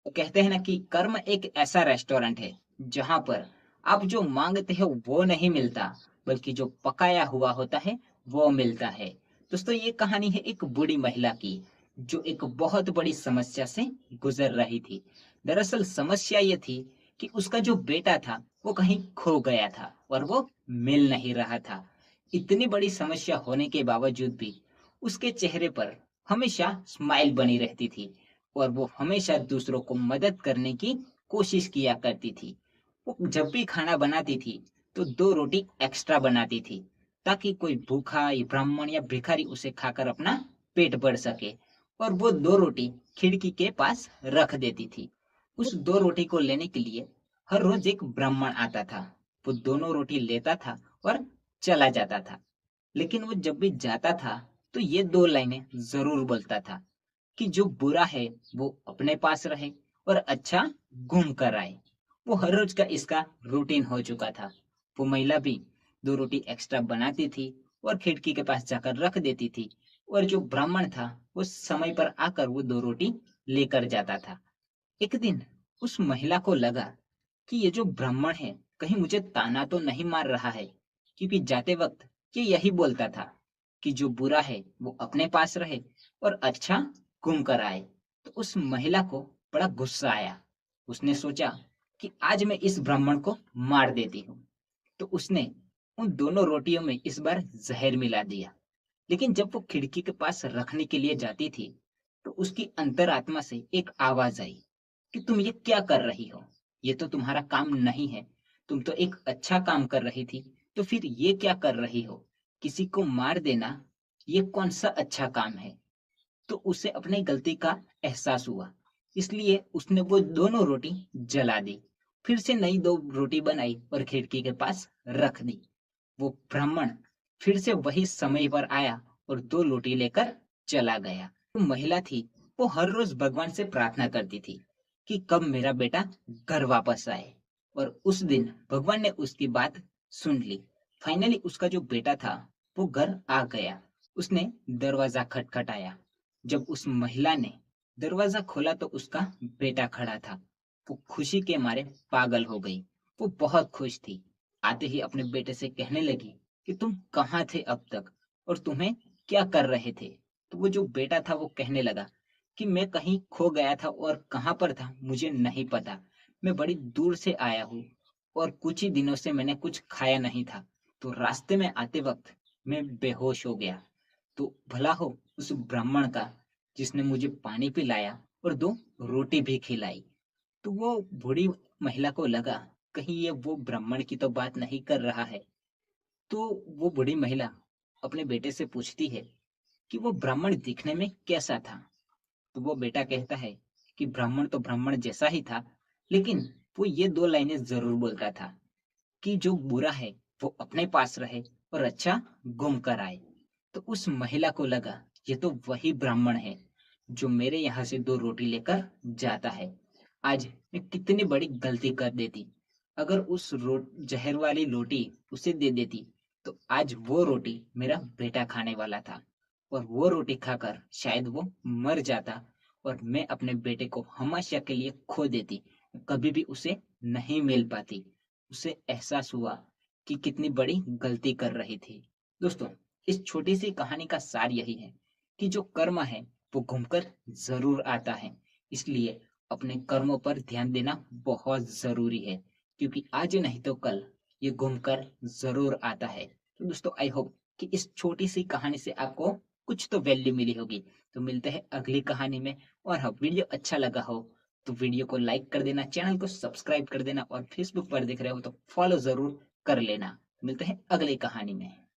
कहते हैं ना कि कर्म एक ऐसा रेस्टोरेंट है जहां पर आप जो मांगते हो वो नहीं मिलता, बल्कि जो पकाया हुआ होता है वो मिलता है। दोस्तों, ये कहानी है एक बूढ़ी महिला की जो एक बहुत बड़ी समस्या से गुजर रही थी। दरअसल समस्या ये थी कि उसका जो बेटा था वो कहीं खो गया था और वो मिल नहीं रहा था। इतनी बड़ी समस्या होने के बावजूद भी उसके चेहरे पर हमेशा स्माइल बनी रहती थी और वो हमेशा दूसरों को मदद करने की कोशिश किया करती थी। वो जब भी खाना बनाती थी, तो 2 रोटी एक्स्ट्रा बनाती थी, ताकि कोई भूखा या ब्राह्मण या भिखारी उसे खाकर अपना पेट भर सके। और वो 2 रोटी खिड़की के पास रख देती थी। उस 2 रोटी को लेने के लिए हर रोज एक ब्राह्मण आता था। वो दोनों रोटी लेता था और चला जाता था। लेकिन वो जब भी जाता था, तो ये 2 लाइनें ज़रूर बोलता था कि जो बुरा है वो अपने पास रहे और अच्छा घूम कर आए। वो हर रोज का इसका रूटीन हो चुका था। वो महिला भी 2 रोटी एक्स्ट्रा बनाती थी और खिड़की के पास जाकर रख देती थी और जो ब्राह्मण था वो समय पर आकर वो 2 रोटी लेकर जाता था। एक दिन उस महिला को लगा कि ये जो ब्राह्मण है कहीं मुझे ताना तो नहीं मार रहा है, क्योंकि जाते वक्त ये यही बोलता था कि जो बुरा है वो अपने पास रहे और अच्छा घूम कर आए। तो उस महिला को बड़ा गुस्सा आया। उसने सोचा कि आज मैं इस ब्राह्मण को मार देती हूँ। तो उसने उन दोनों रोटियों में इस बार जहर मिला दिया। लेकिन जब वो खिड़की के पास रखने के लिए जाती थी, तो उसकी अंतरात्मा से एक आवाज आई कि तुम ये क्या कर रही हो? ये तो तुम्हारा काम नहीं है। तुम तो एक अच्छा काम कर रही थी, तो फिर ये क्या कर रही हो? किसी को मार देना, ये कौन-सा अच्छा काम है? तो उसे अपनी गलती का एहसास हुआ। इसलिए उसने वो दोनों रोटी जला दी। फिर से नई 2 रोटी बनाई और खिड़की के पास रख दी। वो ब्राह्मण फिर से वही समय पर आया और 2 रोटी लेकर चला गया। जो महिला थी, वो हर रोज भगवान से प्रार्थना करती थी कि कब मेरा बेटा घर वापस आए। और उस दिन भगवान ने उसकी बात सुन ली। फाइनली उसका जो बेटा था, वो घर आ गया। उसने दरवाजा खटखटाया। जब उस महिला ने दरवाजा खोला तो उसका बेटा खड़ा था। वो खुशी के मारे पागल हो गई। वो बहुत खुश थी। आते ही अपने बेटे से कहने लगी कि तुम कहाँ थे अब तक और तुम्हें क्या कर रहे थे? तो वो जो बेटा था वो कहने लगा कि मैं कहीं खो गया था और कहाँ पर था मुझे नहीं पता। मैं बड़ी दूर से आया हूँ और कुछ ही दिनों से मैंने कुछ खाया नहीं था। तो रास्ते में आते वक्त मैं बेहोश हो गया। तो भला हो उस ब्राह्मण का जिसने मुझे पानी पिलाया और 2 रोटी भी खिलाई। तो वो बूढ़ी महिला को लगा कहीं ये वो ब्राह्मण की तो बात नहीं कर रहा है। तो वो बूढ़ी महिला अपने बेटे से पूछती है कि वो ब्राह्मण दिखने में कैसा था? तो वो बेटा कहता है कि ब्राह्मण तो ब्राह्मण जैसा ही था, लेकिन वो ये 2 लाइनें ज़रूर बोलता था कि जो बुरा है वो अपने पास रहे और अच्छा घूम कर आए। तो उस महिला को लगा ये तो वही ब्राह्मण है जो मेरे यहाँ से 2 रोटी लेकर जाता है। आज मैं कितनी बड़ी गलती कर देती। अगर उस जहर वाली रोटी उसे दे देती, तो आज वो रोटी मेरा बेटा खाने वाला था और वो रोटी खाकर शायद वो मर जाता और मैं अपने बेटे को हमेशा के लिए खो देती। कभी भी उसे नहीं मिल पाती। उसे एहसास हुआ कि कितनी बड़ी गलती कर रही थी। दोस्तों, इस छोटी सी कहानी का सार यही है कि जो कर्म है वो घूमकर जरूर आता है। इसलिए अपने कर्मों पर ध्यान देना बहुत जरूरी है, क्योंकि आज नहीं तो कल ये घूमकर जरूर आता है। तो दोस्तों, आई होप कि इस छोटी सी कहानी से आपको कुछ तो वैल्यू मिली होगी। तो मिलते हैं अगली कहानी में। और हाँ, वीडियो अच्छा लगा हो तो वीडियो को लाइक कर देना, चैनल को सब्सक्राइब कर देना और फेसबुक पर देख रहे हो तो फॉलो जरूर कर लेना। मिलते हैं अगली कहानी में।